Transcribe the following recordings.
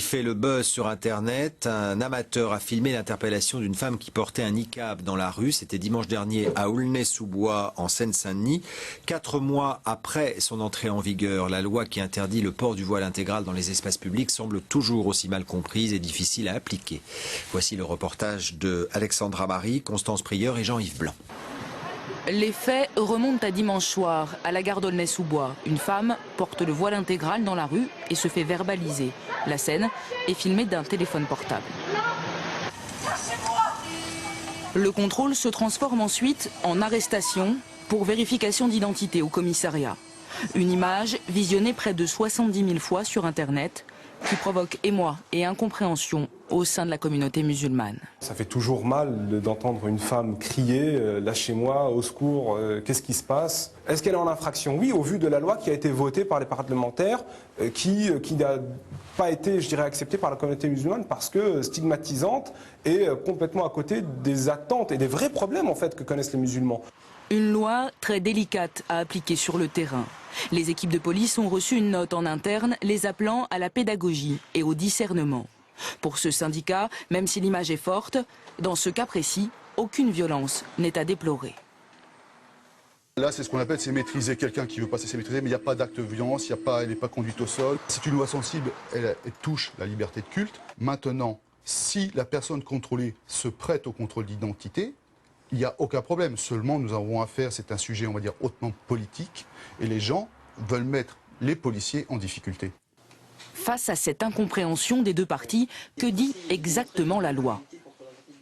Il fait le buzz sur Internet. Un amateur a filmé l'interpellation d'une femme qui portait un niqab dans la rue. C'était dimanche dernier à Aulnay-sous-Bois, en Seine-Saint-Denis. 4 mois après son entrée en vigueur, la loi qui interdit le port du voile intégral dans les espaces publics semble toujours aussi mal comprise et difficile à appliquer. Voici le reportage de Alexandra Marie, Constance Prieur et Jean-Yves Blanc. Les faits remontent à dimanche soir, à la gare d'Aulnay-sous-Bois. Une femme porte le voile intégral dans la rue et se fait verbaliser. La scène est filmée d'un téléphone portable. Le contrôle se transforme ensuite en arrestation pour vérification d'identité au commissariat. Une image visionnée près de 70 000 fois sur Internet qui provoque émoi et incompréhension au sein de la communauté musulmane. Ça fait toujours mal d'entendre une femme crier « lâchez-moi, au secours, qu'est-ce qui se passe ?» Est-ce qu'elle est en infraction? Oui, au vu de la loi qui a été votée par les parlementaires, qui n'a pas été, je dirais, acceptée par la communauté musulmane parce que stigmatisante et complètement à côté des attentes et des vrais problèmes en fait que connaissent les musulmans. Une loi très délicate à appliquer sur le terrain. Les équipes de police ont reçu une note en interne les appelant à la pédagogie et au discernement. Pour ce syndicat, même si l'image est forte, dans ce cas précis, aucune violence n'est à déplorer. Là, c'est ce qu'on appelle, c'est maîtriser. Quelqu'un qui veut passer, c'est maîtriser, mais il n'y a pas d'acte de violence, elle n'est pas conduite au sol. C'est une loi sensible, elle touche la liberté de culte. Maintenant, si la personne contrôlée se prête au contrôle d'identité, il n'y a aucun problème. Seulement, nous avons affaire, c'est un sujet, on va dire, hautement politique, et les gens veulent mettre les policiers en difficulté. Face à cette incompréhension des deux parties, que dit exactement la loi ?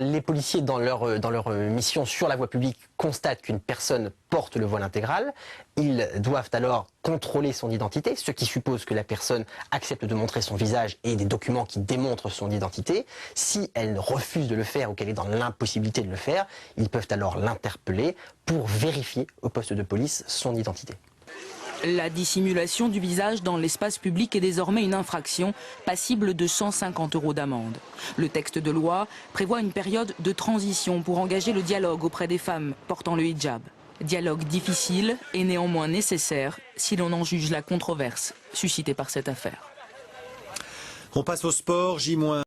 Les policiers, dans leur mission sur la voie publique, constatent qu'une personne porte le voile intégral. Ils doivent alors contrôler son identité, ce qui suppose que la personne accepte de montrer son visage et des documents qui démontrent son identité. Si elle refuse de le faire ou qu'elle est dans l'impossibilité de le faire, ils peuvent alors l'interpeller pour vérifier au poste de police son identité. La dissimulation du visage dans l'espace public est désormais une infraction passible de 150 € d'amende. Le texte de loi prévoit une période de transition pour engager le dialogue auprès des femmes portant le hijab. Dialogue difficile et néanmoins nécessaire si l'on en juge la controverse suscitée par cette affaire. On passe au sport, J-.